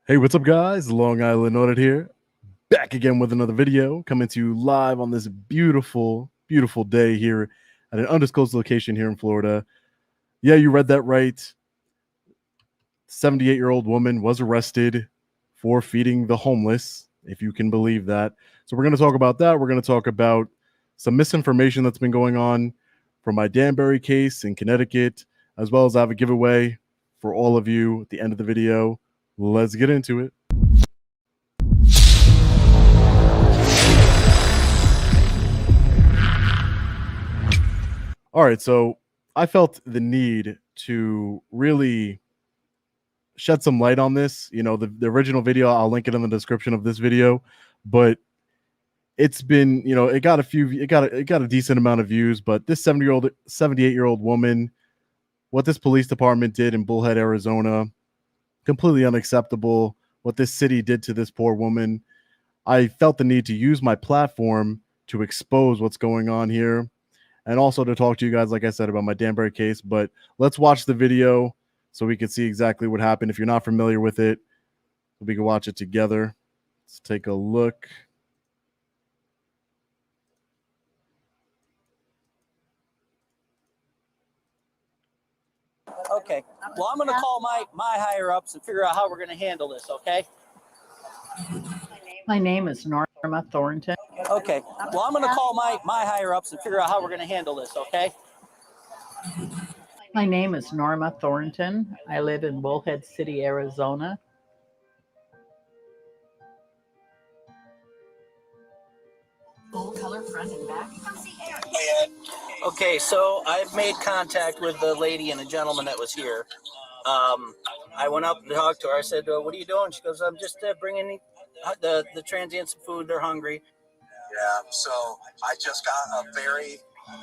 Hey, what's up, guys? Long Island Audit here, back again with another video, coming to you live on this beautiful, beautiful day here at an undisclosed location here in Florida. Yeah, you read that right. 78-year-old woman was arrested for feeding the homeless, if you can believe that. So we're going to talk about that. We're going to talk about some misinformation that's been going on from my Danbury case in Connecticut, as well as I have a giveaway for all of you at the end of the video. Let's get into it. All right, so I felt the need to really shed some light on this. You know, the original video, I'll link it in the description of this video, but it's been, you know, it got a decent amount of views, but this 78-year-old woman, what this police department did in Bullhead, Arizona, completely unacceptable. What this city did to this poor woman. I felt the need to use my platform to expose what's going on here and also to talk to you guys, like I said, about my Danbury case. But let's watch the video so we can see exactly what happened. If you're not familiar with it, we can watch it together. Let's take a look. Okay. Well, I'm going to call my higher ups and figure out how we're going to handle this. Okay. My name is Norma Thornton. Okay. Well, I'm going to call my higher ups and figure out how we're going to handle this. Okay. My name is Norma Thornton. I live in Bullhead City, Arizona. Full color front and back. Okay, so I've made contact with the lady and a gentleman that was here. I went up and talked to her. I said, "What are you doing?" She goes, "I'm just bringing the transients some food. They're hungry." Yeah. So I just got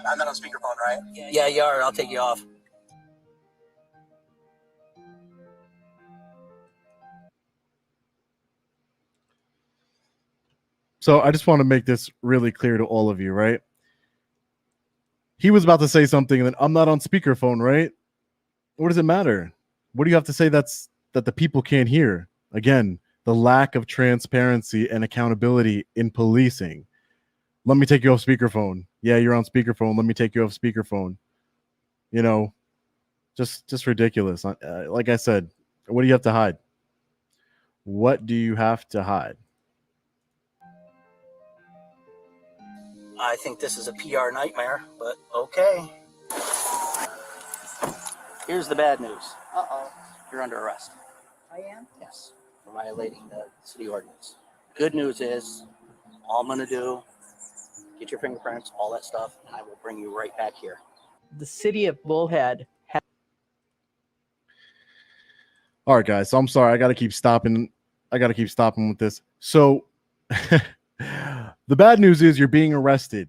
I'm not on speakerphone, right? Yeah, you are. I'll take you off. So I just want to make this really clear to all of you, right? He was about to say something, and then I'm not on speakerphone, right? What does it matter? What do you have to say that the people can't hear? Again, the lack of transparency and accountability in policing. Let me take you off speakerphone. Yeah, you're on speakerphone. Let me take you off speakerphone. You know, just ridiculous. Like I said, what do you have to hide? What do you have to hide? I think this is a PR nightmare, but okay. Here's the bad news. Uh-oh. You're under arrest. I am? Yes, for violating the city ordinance. Good news is, all I'm going to do, get your fingerprints, all that stuff, and I will bring you right back here. The city of Bullhead has... All right, guys. So I'm sorry. I got to keep stopping. With this. So the bad news is you're being arrested.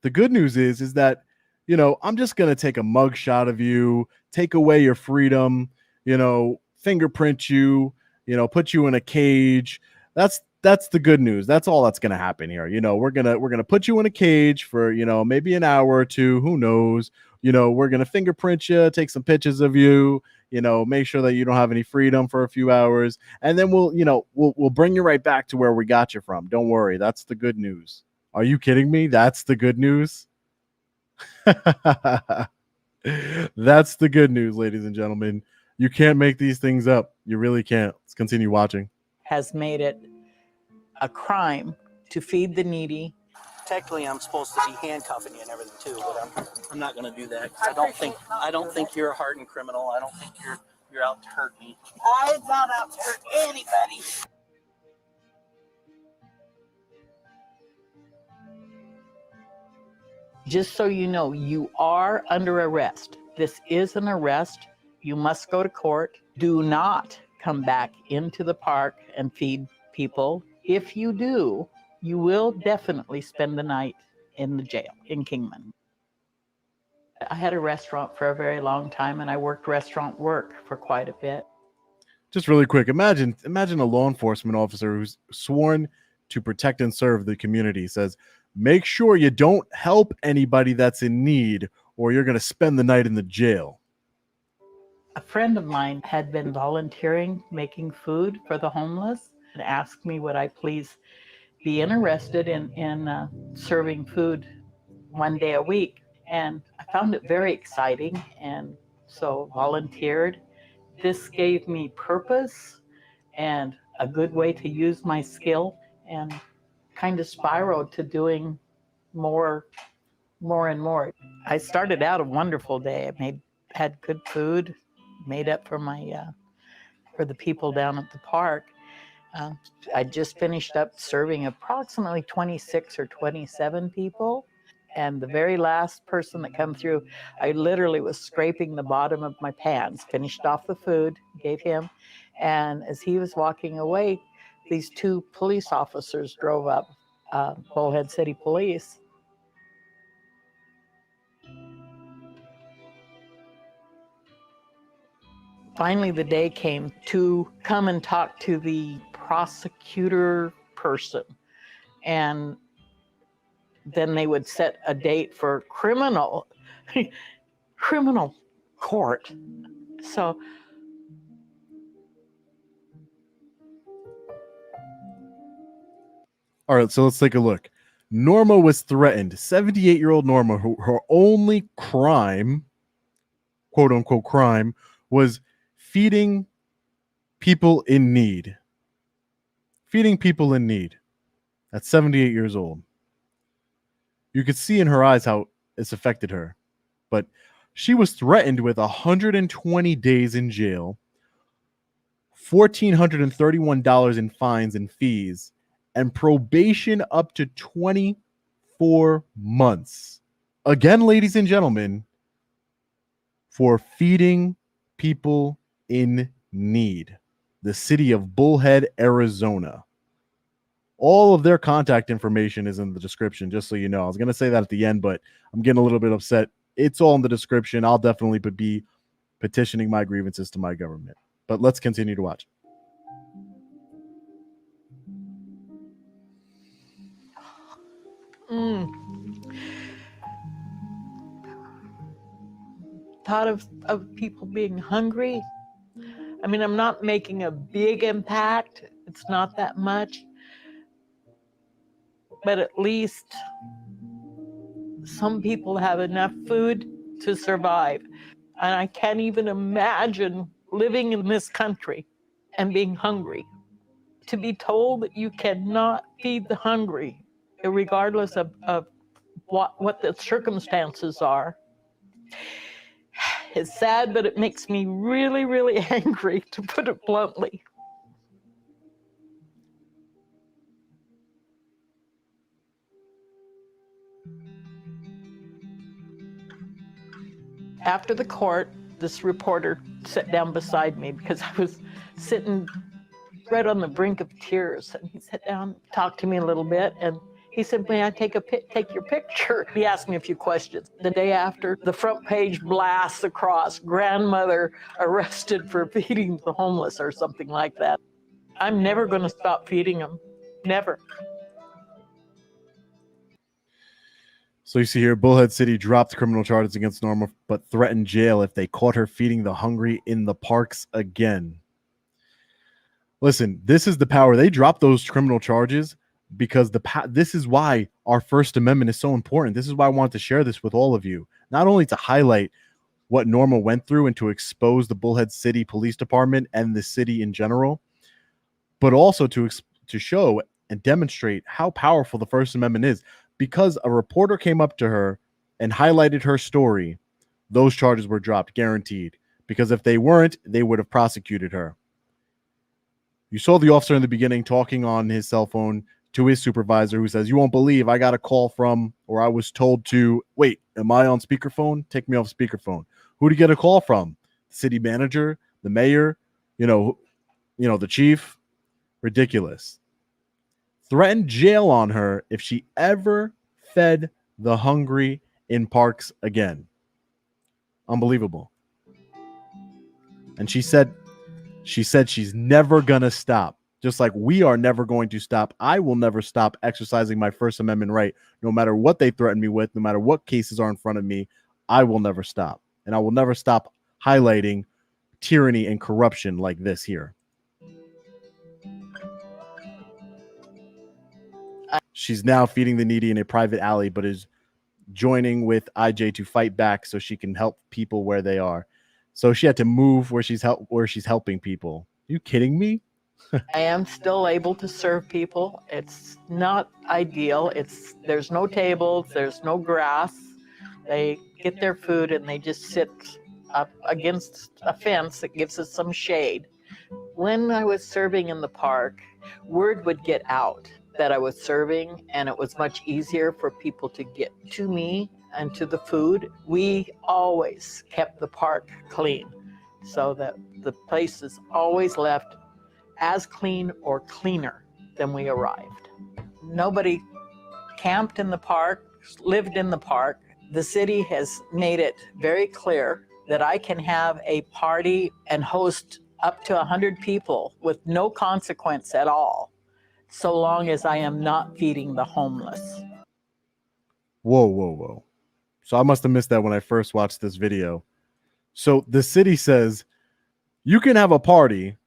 The good news is that, you know, I'm just going to take a mug shot of you, take away your freedom, you know, fingerprint you, you know, put you in a cage. That's the good news. That's all that's going to happen here. You know, we're going to put you in a cage for, you know, maybe an hour or two, who knows. You know, we're going to fingerprint you, take some pictures of you, you know, make sure that you don't have any freedom for a few hours, and then we'll bring you right back to where we got you from. Don't worry. That's the good news. Are you kidding me? That's the good news. That's the good news, ladies and gentlemen. You can't make these things up. You really can't. Let's continue watching. has made it a crime to feed the needy. Technically, I'm supposed to be handcuffing you and everything too, but I'm not going to do that. I don't think you're a hardened criminal. I don't think you're out to hurt me. I'm not out to hurt anybody. Just so you know, you are under arrest. This is an arrest. You must go to court. Do not come back into the park and feed people. If you do, you will definitely spend the night in the jail in Kingman. I had a restaurant for a very long time, and I worked restaurant work for quite a bit. Just really quick, imagine a law enforcement officer who's sworn to protect and serve the community says, make sure you don't help anybody that's in need or you're going to spend the night in the jail. A friend of mine had been volunteering making food for the homeless and asked me would I please be interested in serving food one day a week. And I found it very exciting, and so volunteered. This gave me purpose and a good way to use my skill, and kind of spiraled to doing more and more. I started out a wonderful day. I had good food, made up for for the people down at the park. I just finished up serving approximately 26 or 27 people. And the very last person that come through, I literally was scraping the bottom of my pants, finished off the food, gave him. And as he was walking away, these two police officers drove up, Bullhead City Police. Finally, the day came to come and talk to the prosecutor person. And then they would set a date for criminal court. So All right, so let's take a look. Norma was threatened. 78-year-old Norma, her only crime, quote unquote crime, was feeding people in need. Feeding people in need at 78 years old. You could see in her eyes how it's affected her. But she was threatened with 120 days in jail, $1,431 in fines and fees, and probation up to 24 months. Again, ladies and gentlemen, for feeding people in need. The city of Bullhead, Arizona. All of their contact information is in the description, just so you know. I was going to say that at the end, but I'm getting a little bit upset. It's all in the description. I'll definitely be petitioning my grievances to my government. But let's continue to watch. Thought of people being hungry. I mean, I'm not making a big impact. It's not that much. But at least some people have enough food to survive. And I can't even imagine living in this country and being hungry. To be told that you cannot feed the hungry, regardless of what the circumstances are, is sad, but it makes me really, really angry, to put it bluntly. After the court, this reporter sat down beside me because I was sitting right on the brink of tears. And he sat down, talked to me a little bit, and he said, "May I take your picture?" He asked me a few questions. The day after, the front page blasts across, "Grandmother arrested for feeding the homeless," or something like that. I'm never going to stop feeding them. Never. So you see here, Bullhead City dropped criminal charges against Norma, but threatened jail if they caught her feeding the hungry in the parks again. Listen, this is the power. They dropped those criminal charges because this is why our First Amendment is so important. This is why I want to share this with all of you, not only to highlight what Norma went through and to expose the Bullhead City Police Department and the city in general, but also to show and demonstrate how powerful the First Amendment is. Because a reporter came up to her and highlighted her story, those charges were dropped, guaranteed. Because if they weren't, they would have prosecuted her. You saw the officer in the beginning talking on his cell phone to his supervisor, who says, "You won't believe I got a call from, or I was told to," wait, am I on speakerphone? Take me off speakerphone. Who did he get a call from? The city manager, the mayor, the chief. Ridiculous. Threatened jail on her if she ever fed the hungry in parks again. Unbelievable. And she said she's never gonna stop. Just like we are never going to stop. I will never stop exercising my First Amendment right. No matter what they threaten me with, no matter what cases are in front of me, I will never stop. And I will never stop highlighting tyranny and corruption like this here. She's now feeding the needy in a private alley, but is joining with IJ to fight back so she can help people where they are. So she had to move where she's helping people. Are you kidding me? I am still able to serve people. It's not ideal. There's no tables, there's no grass. They get their food and they just sit up against a fence that gives us some shade. When I was serving in the park, word would get out that I was serving, and it was much easier for people to get to me and to the food. We always kept the park clean so that the place is always left as clean or cleaner than we arrived. Nobody camped in the park, lived in the park. The city has made it very clear that I can have a party and host up to 100 people with no consequence at all, so long as I am not feeding the homeless. Whoa, whoa, whoa. So I must have missed that when I first watched this video. So the city says you can have a party.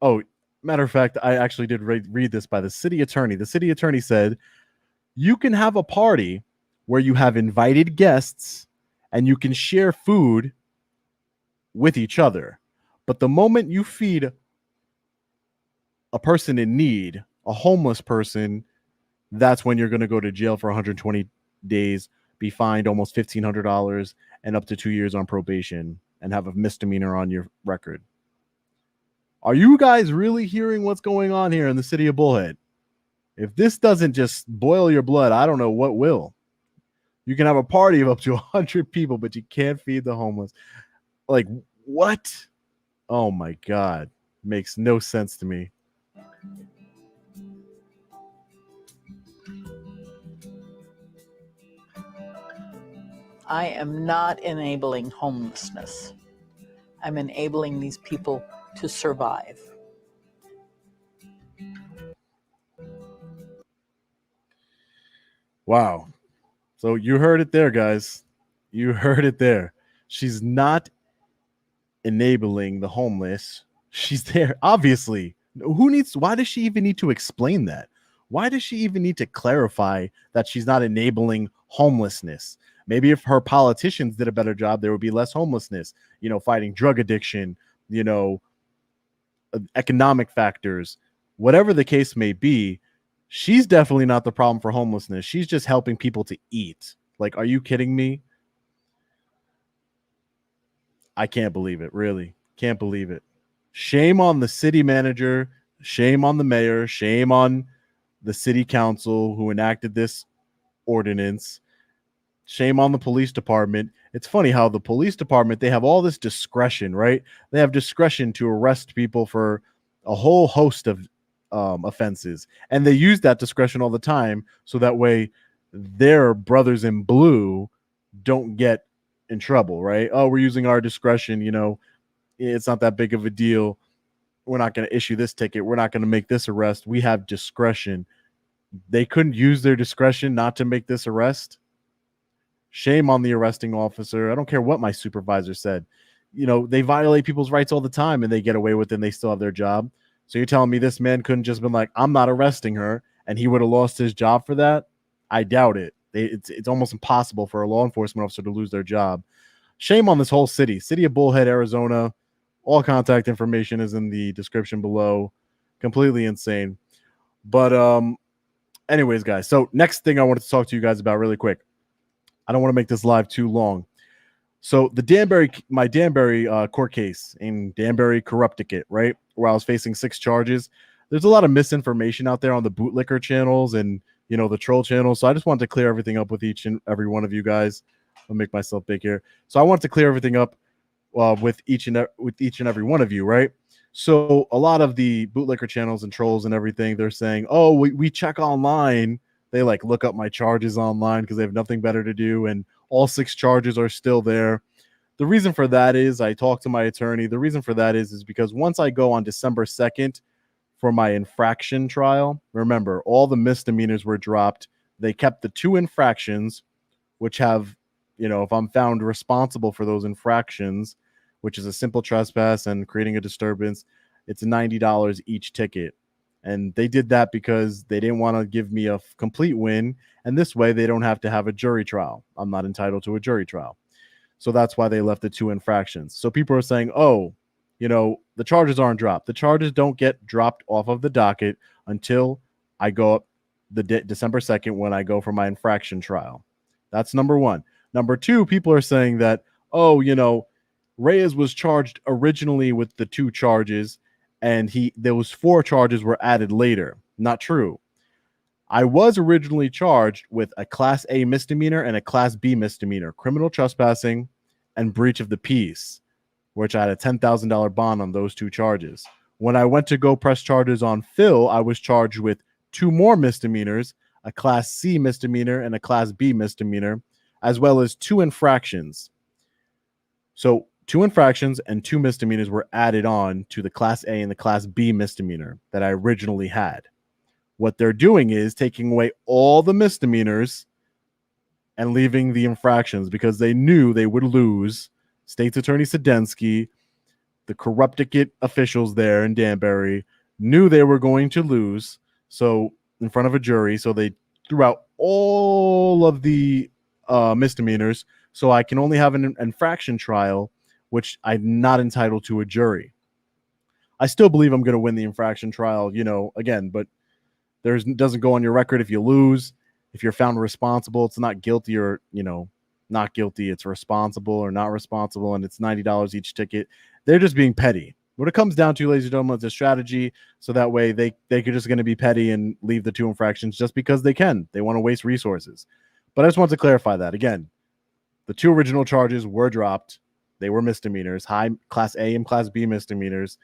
Oh, matter of fact, I actually did read this by the city attorney. The city attorney said you can have a party where you have invited guests and you can share food with each other. But the moment you feed a person in need, a homeless person, that's when you're going to go to jail for 120 days, be fined almost $1,500 and up to 2 years on probation and have a misdemeanor on your record. Are you guys really hearing what's going on here in the city of Bullhead? If this doesn't just boil your blood, I don't know what will. You can have a party of up to 100 people, but you can't feed the homeless. Like, what? Oh my God. Makes no sense to me. I am not enabling homelessness. I'm enabling these people to survive. Wow. So you heard it there, guys. You heard it there. She's not enabling the homeless. She's there. Obviously. Why does she even need to explain that? Why does she even need to clarify that she's not enabling homelessness? Maybe if her politicians did a better job, there would be less homelessness, fighting drug addiction, economic factors, whatever the case may be. She's definitely not the problem for homelessness. She's just helping people to eat. Like, are you kidding me? I can't believe it. Really. Can't believe it. Shame on the city manager. Shame on the mayor. Shame on the city council who enacted this ordinance. Shame on the police department. It's funny how the police department, they have all this discretion, right? They have discretion to arrest people for a whole host of offenses. And they use that discretion all the time. So that way their brothers in blue don't get in trouble, right? Oh, we're using our discretion. It's not that big of a deal. We're not going to issue this ticket. We're not going to make this arrest. We have discretion. They couldn't use their discretion not to make this arrest. Shame on the arresting officer. I don't care what my supervisor said. They violate people's rights all the time and they get away with it and they still have their job. So you're telling me this man couldn't just been like, I'm not arresting her, and he would have lost his job for that? I doubt it. It's almost impossible for a law enforcement officer to lose their job. Shame on this whole city. City of Bullhead, Arizona. All contact information is in the description below. Completely insane. But anyways, guys. So next thing I wanted to talk to you guys about really quick. I don't want to make this live too long. So my Danbury court case in Danbury corrupt ticket, right? Where I was facing 6 charges. There's a lot of misinformation out there on the bootlicker channels and, the troll channels. So I just wanted to clear everything up with each and every one of you guys. I'll make myself big here. So I wanted to clear everything up with each and every one of you, right? So a lot of the bootlicker channels and trolls and everything, they're saying, oh, we check online. They look up my charges online because they have nothing better to do. And all 6 charges are still there. The reason for that is I talked to my attorney. The reason for that is because once I go on December 2nd for my infraction trial, remember, all the misdemeanors were dropped. They kept the 2 infractions, which have, if I'm found responsible for those infractions, which is a simple trespass and creating a disturbance. It's $90 each ticket. And they did that because they didn't want to give me a complete win. And this way they don't have to have a jury trial. I'm not entitled to a jury trial. So that's why they left the 2 infractions. So people are saying, oh, you know, the charges aren't dropped. The charges don't get dropped off of the docket until I go up the December 2nd when I go for my infraction trial. That's number one. Number two, people are saying that, oh, you know, Reyes was charged originally with the 2 charges and those 4 charges were added later. Not true. I was originally charged with a Class A misdemeanor and a Class B misdemeanor, criminal trespassing and breach of the peace, which I had a $10,000 bond on those 2 charges. When I went to go press charges on Phil, I was charged with 2 more misdemeanors, a Class C misdemeanor and a Class B misdemeanor, as well as 2 infractions. So 2 infractions and 2 misdemeanors were added on to the Class A and the Class B misdemeanor that I originally had. What they're doing is taking away all the misdemeanors and leaving the infractions because they knew they would lose. State's Attorney Sedensky, the corrupted officials there in Danbury, knew they were going to lose. So in front of a jury, so they threw out all of the misdemeanors. So I can only have an infraction trial, which I'm not entitled to a jury. I still believe I'm going to win the infraction trial, you know, again, but doesn't go on your record if you lose. If you're found responsible, it's not guilty or, you know, not guilty. It's responsible or not responsible, and it's $90 each ticket. They're just being petty. What it comes down to, ladies and gentlemen, is a strategy. So that way they could just going to be petty and leave the 2 infractions just because they can. They want to waste resources. But I just want to clarify that. Again, the 2 original charges were dropped. They were misdemeanors, high Class A and Class B misdemeanors.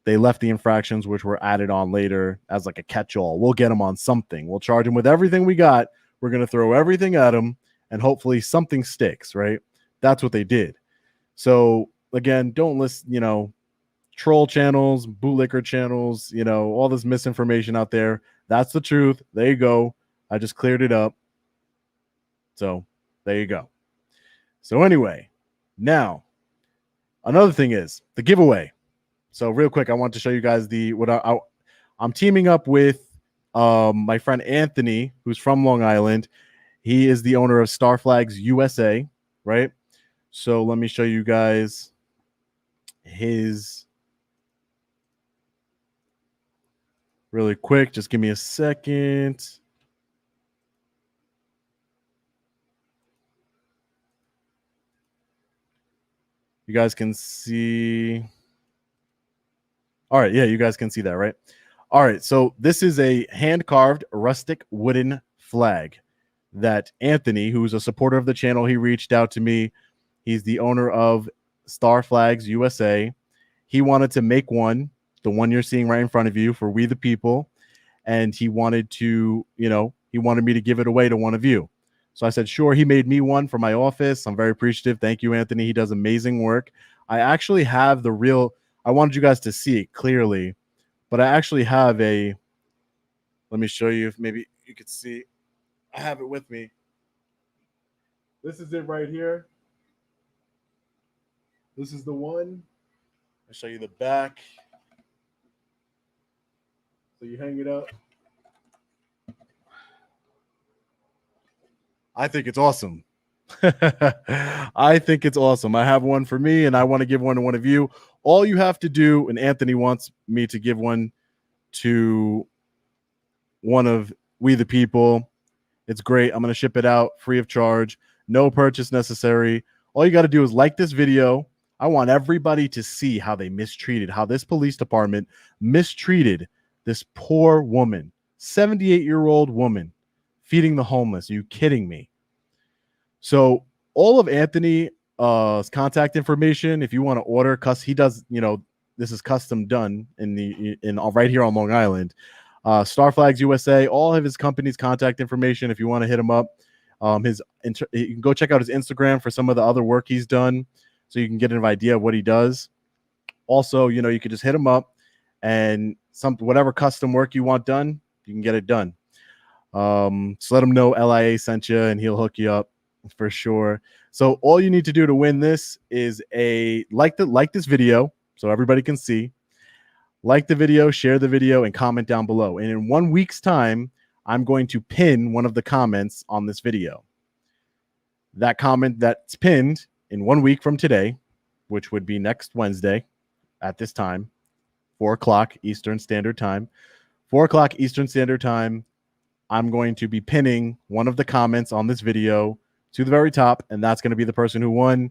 They left the infractions, which were added on later as like a catch-all. We'll get them on something. We'll charge them with everything we got. We're going to throw everything at them, and hopefully something sticks, right? That's what they did. So, again, don't listen, you know, troll channels, bootlicker channels, you know, all this misinformation out there. That's the truth. There you go. I just cleared it up. So, there you go. So, anyway, now, another thing is the giveaway. So real quick, I want to show you guys I'm teaming up with my friend Anthony, who's from Long Island. He is the owner of Star Flags USA, right? So let me show you guys his really quick. Just give me a second. You guys can see. All right, yeah, you guys can see that, right? All right, so this is a hand-carved rustic wooden flag that Anthony, who's a supporter of the channel, he reached out to me. He's the owner of Star Flags USA. He wanted to make one, the one you're seeing right in front of you, for We the People, and he wanted to, you know, he wanted me to give it away to one of you. So I said, sure. He made me one for my office. I'm very appreciative. Thank you, Anthony. He does amazing work. I actually have the real... I wanted you guys to see it clearly, but I actually have let me show you if maybe you could see. I have it with me. This is it right here. This is the one. I'll show you the back. So you hang it up. I think it's awesome. I think it's awesome. I have one for me, and I want to give one to one of you. All you have to do, and Anthony wants me to give one to one of We the People. It's great. I'm going to ship it out free of charge. No purchase necessary. All you got to do is like this video. I want everybody to see how how this police department mistreated this poor woman, 78-year-old woman, feeding the homeless. Are you kidding me? So all of Anthony's contact information, if you want to order, because he does, you know, this is custom done in right here on Long Island. Star Flags USA, all of his company's contact information. If you want to hit him up, you can go check out his Instagram for some of the other work he's done, so you can get an idea of what he does. Also, you know, you could just hit him up, and whatever custom work you want done, you can get it done. So let him know LIA sent you, and he'll hook you up for sure. So all you need to do to win this is like this video so everybody can see. Like the video, share the video, and comment down below. And in 1 week's time, I'm going to pin one of the comments on this video. That comment that's pinned in 1 week from today, which would be next Wednesday at this time, 4 o'clock Eastern Standard Time. 4 o'clock Eastern Standard Time, I'm going to be pinning one of the comments on this video to the very top, and that's going to be the person who won.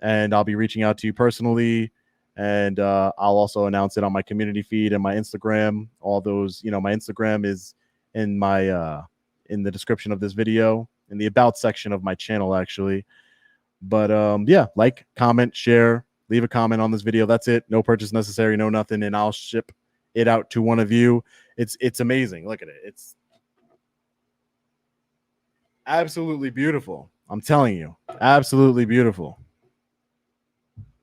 And I'll be reaching out to you personally, and I'll also announce it on my community feed and my Instagram. All those, my Instagram is in my in the description of this video, in the about section of my channel, actually. But yeah, like, comment, share, leave a comment on this video. That's it. No purchase necessary, no nothing, and I'll ship it out to one of you. It's amazing. Look at it. It's absolutely beautiful. I'm telling you, absolutely beautiful.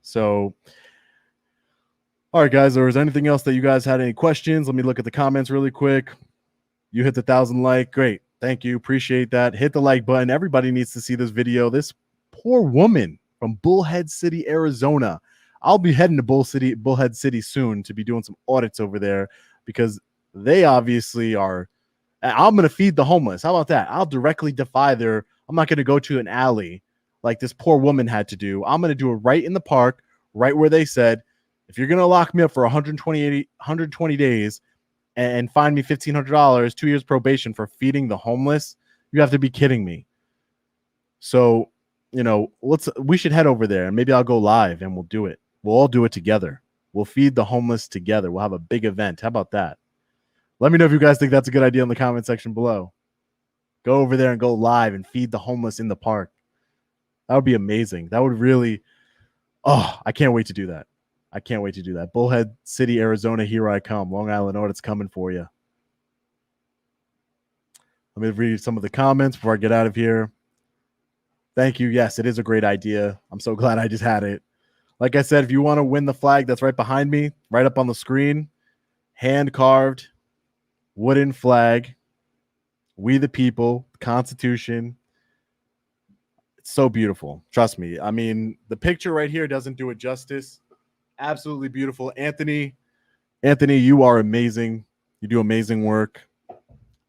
So, all right, guys, or is there anything else that you guys had any questions? Let me look at the comments really quick. You hit the 1,000 like. Great. Thank you. Appreciate that. Hit the like button. Everybody needs to see this video. This poor woman from Bullhead City, Arizona. I'll be heading to Bullhead City soon to be doing some audits over there because they obviously are. I'm going to feed the homeless. How about that? I'll directly defy their. I'm not going to go to an alley like this poor woman had to do. I'm going to do it right in the park, right where they said, if you're going to lock me up for 120 days and fine me $1,500, 2 years probation for feeding the homeless, you have to be kidding me. So, we should head over there and maybe I'll go live and we'll do it. We'll all do it together. We'll feed the homeless together. We'll have a big event. How about that? Let me know if you guys think that's a good idea in the comment section below. Go over there and go live and feed the homeless in the park. That would be amazing. That would really, I can't wait to do that. I can't wait to do that. Bullhead City, Arizona, here I come. Long Island audit's coming for you. Let me read some of the comments before I get out of here. Thank you. Yes, it is a great idea. I'm so glad I just had it. Like I said, if you want to win the flag that's right behind me, right up on the screen, hand carved wooden flag, we the people, Constitution. It's so beautiful. Trust me. I mean, the picture right here doesn't do it justice. Absolutely beautiful. Anthony, you are amazing. You do amazing work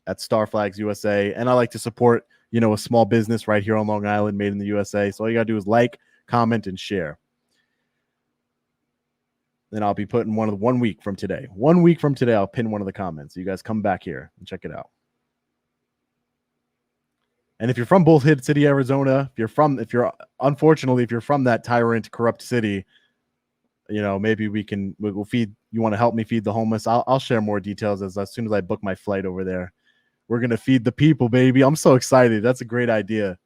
at Star Flags USA. And I like to support, a small business right here on Long Island made in the USA. So all you got to do is like, comment, and share. Then I'll be putting 1 week from today. 1 week from today, I'll pin one of the comments. So you guys come back here and check it out. And if you're from Bullhead City, Arizona, if you're from that tyrant, corrupt city, maybe we'll feed. You want to help me feed the homeless? I'll share more details as soon as I book my flight over there. We're gonna feed the people, baby. I'm so excited. That's a great idea.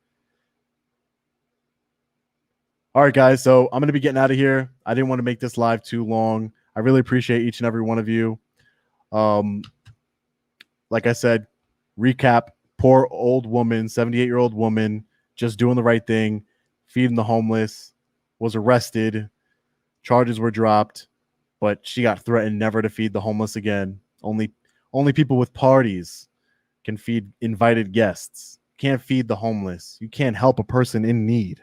All right, guys. So I'm gonna be getting out of here. I didn't want to make this live too long. I really appreciate each and every one of you. Like I said, recap. Poor old woman, 78-year-old woman, just doing the right thing, feeding the homeless, was arrested. Charges were dropped, but she got threatened never to feed the homeless again. Only people with parties can feed invited guests. Can't feed the homeless. You can't help a person in need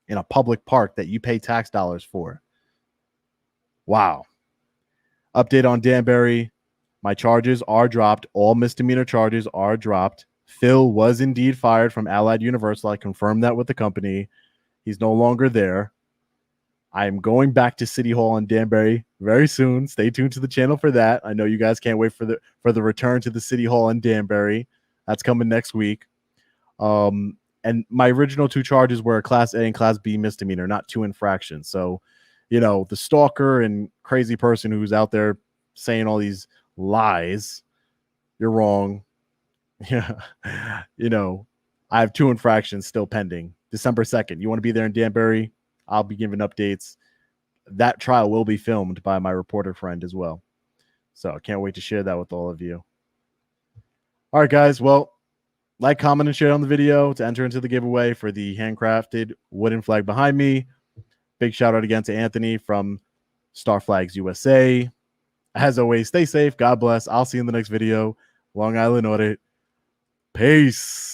in a public park that you pay tax dollars for. Wow. Update on Danbury. My charges are dropped. All misdemeanor charges are dropped. Phil was indeed fired from Allied Universal. I confirmed that with the company. He's no longer there. I am going back to City Hall in Danbury very soon. Stay tuned to the channel for that. I know you guys can't wait for the return to the City Hall in Danbury. That's coming next week. And my original 2 charges were a Class A and Class B misdemeanor, not 2 infractions. So, the stalker and crazy person who's out there saying all these lies, you're wrong. Yeah. I have 2 infractions still pending. December 2nd. You want to be there in Danbury? I'll be giving updates. That trial will be filmed by my reporter friend as well. So I can't wait to share that with all of you. All right, guys. Well, like, comment, and share on the video to enter into the giveaway for the handcrafted wooden flag behind me. Big shout out again to Anthony from Star Flags USA. As always, stay safe. God bless. I'll see you in the next video. Long Island Audit. Peace.